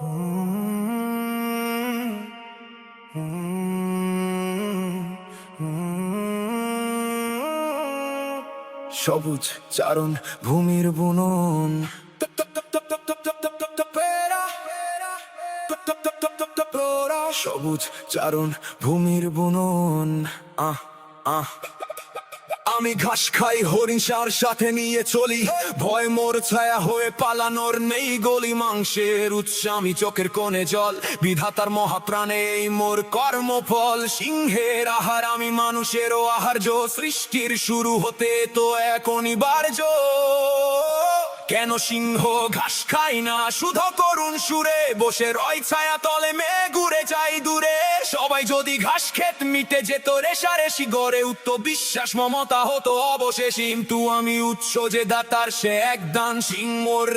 সবুজ চারণ ভূমির বুনন, সবুজ চারণ ভূমির বুনন। আমি ঘাস খাই, হরিণ সার সাথে নিয়ে চলি, ভয় মোর ছায়া হয়ে পালানোর নেই গলি। মাংসের উৎস আমি, চোখের কোণে জল, বিধাতার মহাপ্রাণে এই মোর কর্মফল। সিংহের আহার আমি, মানুষেরও আহার্য, সৃষ্টির শুরু হতে তো এক অনিবার্য। কেন সিংহ ঘাস খাই না শুধু করুণ সুরে, বসে রয় ছায়া তলে মেঘ ঘুরে যাই দূরে। সবাই যদি ঘাস খেত মিটে যেত, রেশারেশি গড়ে উঠত, বিশ্বাস মমতা হতো অবশেষে। কিন্তু আমি উৎস যে দাতার, সে এক দান সিংহর